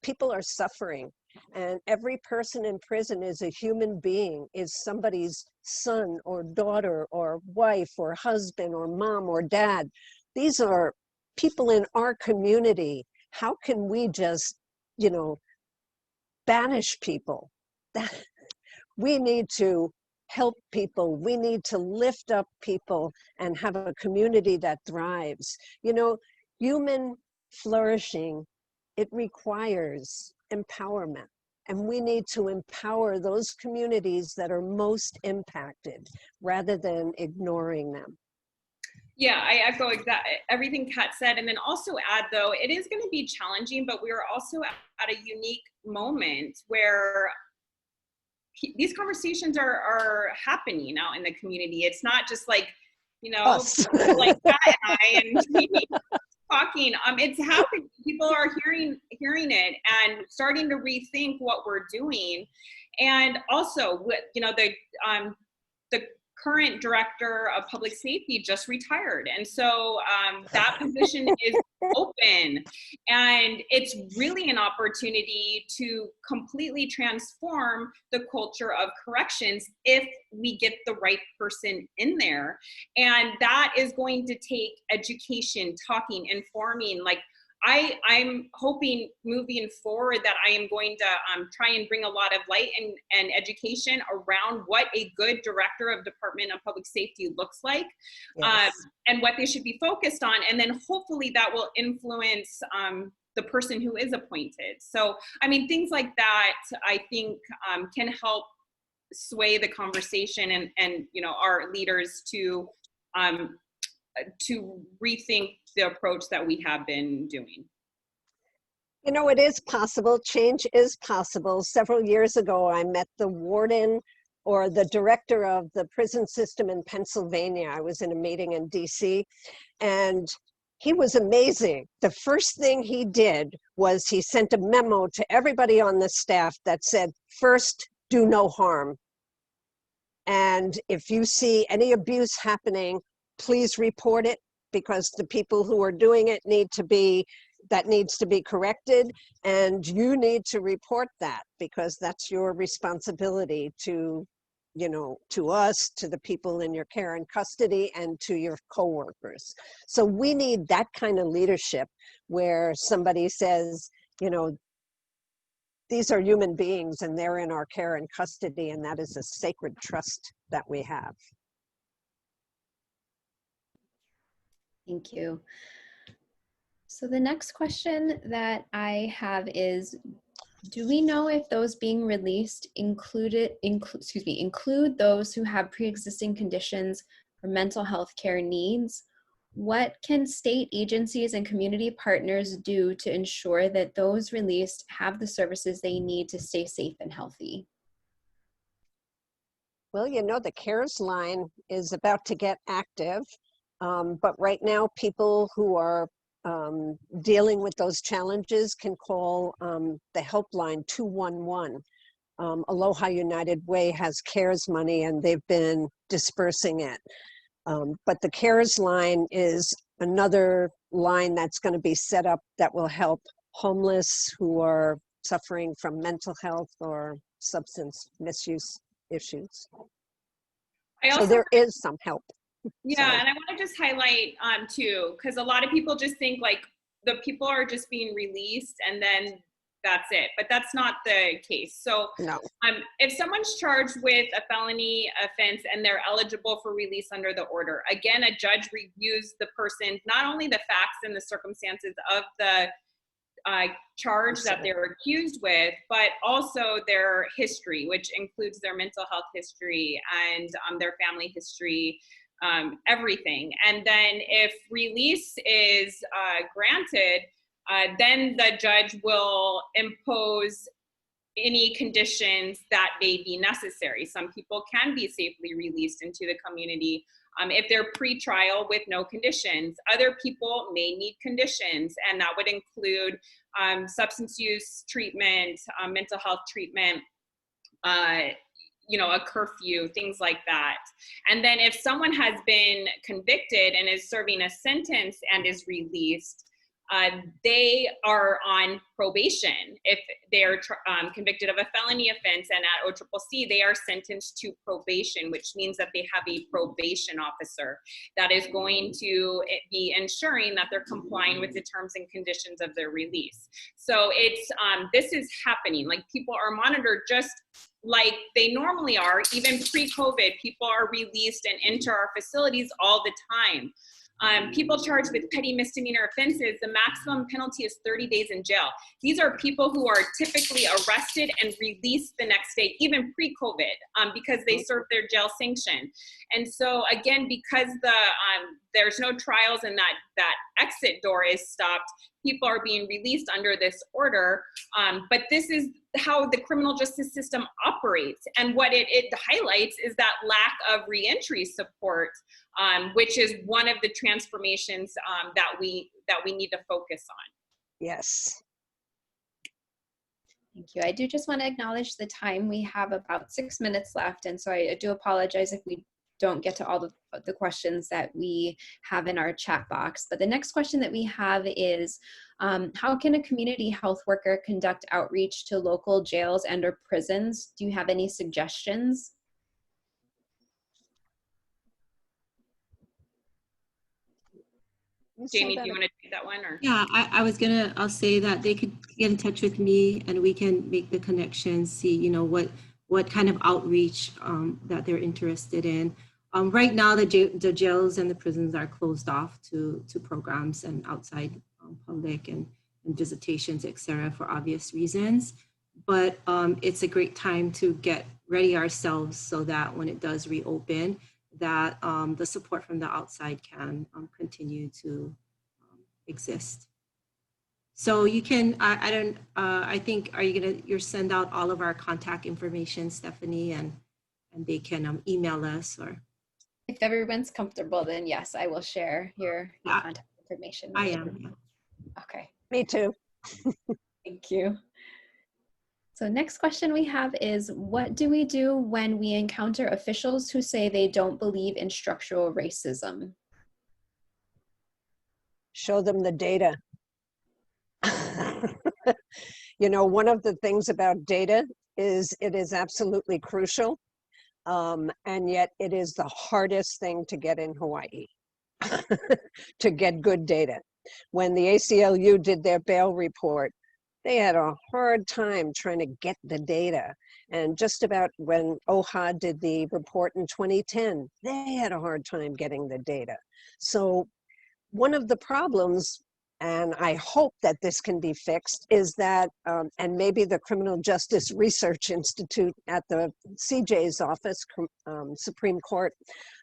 people are suffering, and every person in prison is a human being, is somebody's son or daughter or wife or husband or mom or dad. These are people in our community. How can we just, you know, banish people? We need to help people. We need to lift up people and have a community that thrives. You know, human flourishing, it requires empowerment. And we need to empower those communities that are most impacted rather than ignoring them.
Yeah, I echo everything Kat said, and then also add, though, it is going to be challenging, but we are also at a unique moment where these conversations are happening out in the community. It's not just like, you know, like Kat and I and Jamie talking. It's happening. People are hearing it and starting to rethink what we're doing, and also, you know, the current director of public safety just retired, and so that position is open, and it's really an opportunity to completely transform the culture of corrections if we get the right person in there. And that is going to take education, talking, informing. Like, I'm hoping moving forward that I am going to try and bring a lot of light and education around what a good director of Department of Public Safety looks like, yes, and what they should be focused on. And then hopefully that will influence the person who is appointed. So, I mean, things like that, I think can help sway the conversation and you know, our leaders to rethink the approach that we have been doing.
You know, it is possible. Change is possible. Several years ago, I met the warden or the director of the prison system in Pennsylvania. I was in a meeting in DC, and he was amazing. The first thing he did was he sent a memo to everybody on the staff that said, first, do no harm. And if you see any abuse happening, please report it, because the people who are doing it needs to be corrected, and you need to report that, because that's your responsibility to, you know, to us, to the people in your care and custody, and to your coworkers. So we need that kind of leadership where somebody says, you know, these are human beings and they're in our care and custody, and that is a sacred trust that we have.
Thank you. So the next question that I have is, do we know if those being released include those who have pre-existing conditions or mental health care needs? What can state agencies and community partners do to ensure that those released have the services they need to stay safe and healthy?
Well, you know, the CARES line is about to get active, but right now people who are dealing with those challenges can call the helpline 211. Aloha United Way has CARES money and they've been dispersing it. But the CARES line is another line that's going to be set up that will help homeless who are suffering from mental health or substance misuse issues. So there is some help.
Yeah,
Sorry.
and I want to just highlight too, because a lot of people just think like the people are just being released and then that's it, but that's not the case. So
No.
If someone's charged with a felony offense and they're eligible for release under the order, again, a judge reviews the person, not only the facts and the circumstances of the charge that they're accused with, but also their history, which includes their mental health history and their family history, everything. And then if release is granted, then the judge will impose any conditions that may be necessary. Some people can be safely released into the community if they're pre-trial with no conditions. Other people may need conditions, and that would include substance use treatment, mental health treatment, you know, a curfew, things like that. And then if someone has been convicted and is serving a sentence and is released, they are on probation. If they are convicted of a felony offense and at OCCC, they are sentenced to probation, which means that they have a probation officer that is going to be ensuring that they're complying with the terms and conditions of their release. So it's this is happening. Like, people are monitored just like they normally are. Even pre-COVID, people are released and enter our facilities all the time. People charged with petty misdemeanor offenses, the maximum penalty is 30 days in jail. These are people who are typically arrested and released the next day, even pre-COVID, because they served their jail sanction. And so again, because there's no trials and that exit door is stopped, people are being released under this order. But this is how the criminal justice system operates. And what it highlights is that lack of reentry support, which is one of the transformations that we need to focus on.
Yes.
Thank you. I do just want to acknowledge the time. We have about 6 minutes left, and so I do apologize if we don't get to all the questions that we have in our chat box. But the next question that we have is, how can a community health worker conduct outreach to local jails and or prisons? Do you have any suggestions?
Jamie, do you want to take that one? Or?
Yeah, I'll say that they could get in touch with me and we can make the connection, see, you know, what kind of outreach that they're interested in. Right now, the jails and the prisons are closed off to programs and outside public, and and visitations, etc., for obvious reasons. But it's a great time to get ready ourselves so that when it does reopen, that the support from the outside can continue to exist. So you can, I think, are you you'll send out all of our contact information, Stephanie, and they can email us, or?
If everyone's comfortable, then yes, I will share your contact information.
I am, yeah.
Okay.
Me too.
Thank you. So next question we have is, what do we do when we encounter officials who say they don't believe in structural racism?
Show them the data. You know, one of the things about data is it is absolutely crucial, and yet it is the hardest thing to get in Hawaii, to get good data. When the ACLU did their bail report, they had a hard time trying to get the data. And just about when OHA did the report in 2010, they had a hard time getting the data. So one of the problems, and I hope that this can be fixed, is that, and maybe the Criminal Justice Research Institute at the CJ's office, Supreme Court,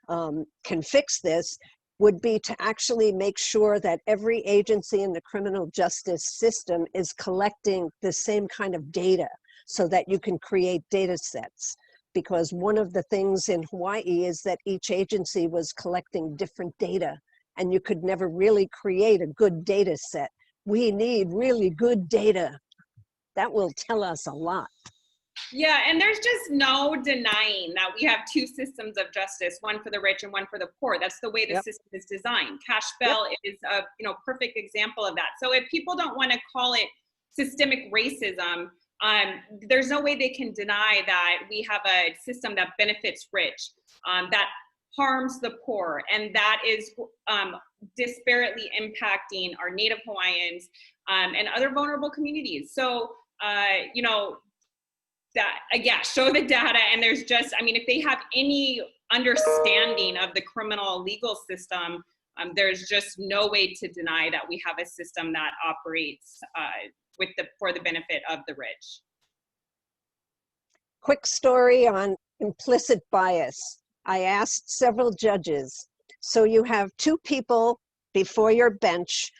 can fix this, would be to actually make sure that every agency in the criminal justice system is collecting the same kind of data so that you can create data sets. Because one of the things in Hawaii is that each agency was collecting different data, and you could never really create a good data set. We need really good data. That will tell us a lot.
Yeah, and there's just no denying that we have two systems of justice, one for the rich and one for the poor. That's the way the system is designed. Cash bail is a perfect example of that. So if people don't want to call it systemic racism, there's no way they can deny that we have a system that benefits rich, that harms the poor, and that is disparately impacting our Native Hawaiians and other vulnerable communities. So, show the data. And there's just, if they have any understanding of the criminal legal system, there's just no way to deny that we have a system that operates for the benefit of the rich.
Quick story on implicit bias. I asked several judges. So you have two people before your bench.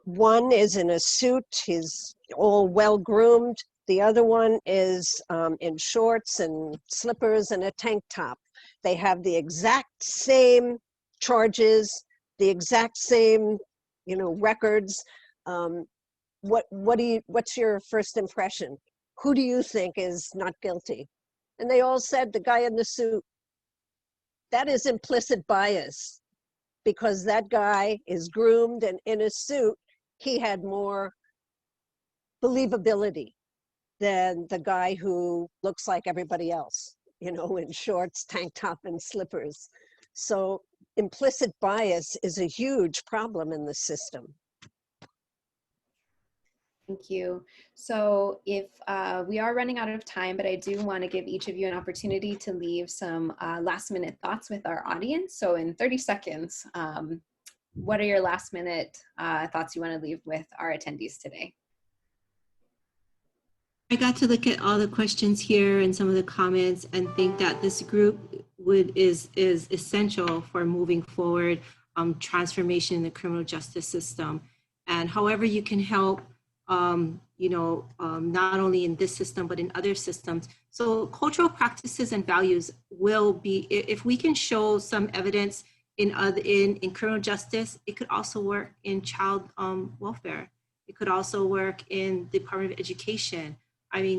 One is in a suit, he's all well-groomed. The other one is in shorts and slippers and a tank top. They have the exact same charges, the exact same, records. What's your first impression? Who do you think is not guilty? And they all said the guy in the suit. That is implicit bias, because that guy is groomed and in a suit, he had more believability than the guy who looks like everybody else, in shorts, tank top, and slippers. So implicit bias is a huge problem in the system.
Thank you. So if we are running out of time, but I do want to give each of you an opportunity to leave some last minute thoughts with our audience. So in 30 seconds, what are your last minute thoughts you want to leave with our attendees today?
I got to look at all the questions here and some of the comments and think that this group is essential for moving forward transformation in the criminal justice system. And however you can help, not only in this system, but in other systems. So cultural practices and values will be, if we can show some evidence in criminal justice, it could also work in child welfare. It could also work in the Department of Education.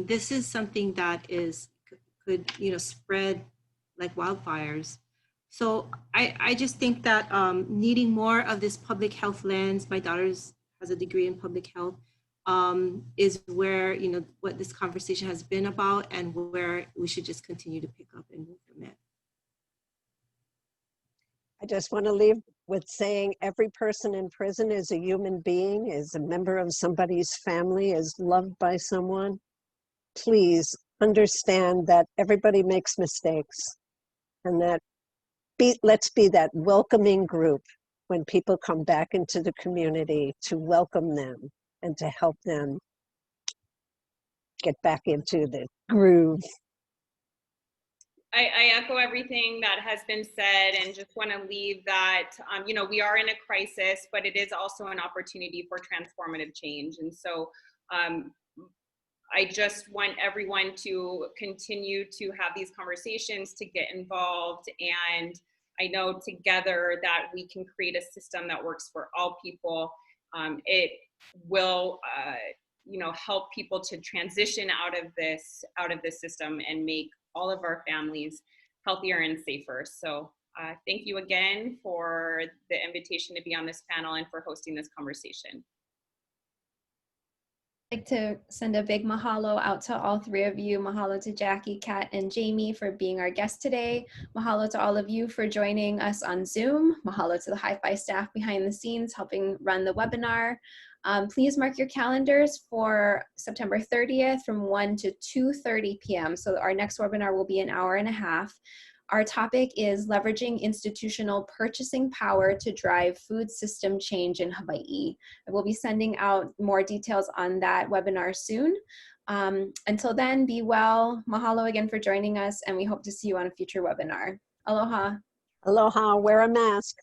This is something that could spread like wildfires. So I just think that needing more of this public health lens, my daughter has a degree in public health, is where, what this conversation has been about, and where we should just continue to pick up and move from it.
I just want to leave with saying every person in prison is a human being, is a member of somebody's family, is loved by someone. Please understand that everybody makes mistakes, and that let's be that welcoming group when people come back into the community, to welcome them and to help them get back into the groove.
I echo everything that has been said, and just want to leave that, you know, we are in a crisis, but it is also an opportunity for transformative change. And so I just want everyone to continue to have these conversations, to get involved, and I know together that we can create a system that works for all people. It will, you know, help people to transition out of this system and make all of our families healthier and safer. So thank you again for the invitation to be on this panel and for hosting this conversation.
I'd like to send a big mahalo out to all three of you. Mahalo to Jackie, Kat, and Jamie for being our guests today. Mahalo to all of you for joining us on Zoom. Mahalo to the HIPHI staff behind the scenes helping run the webinar. Please mark your calendars for September 30th from 1 to 2:30 p.m. So our next webinar will be an hour and a half. Our topic is leveraging institutional purchasing power to drive food system change in Hawaii. I will be sending out more details on that webinar soon. Until then, be well. Mahalo again for joining us, and we hope to see you on a future webinar. Aloha.
Aloha, wear a mask.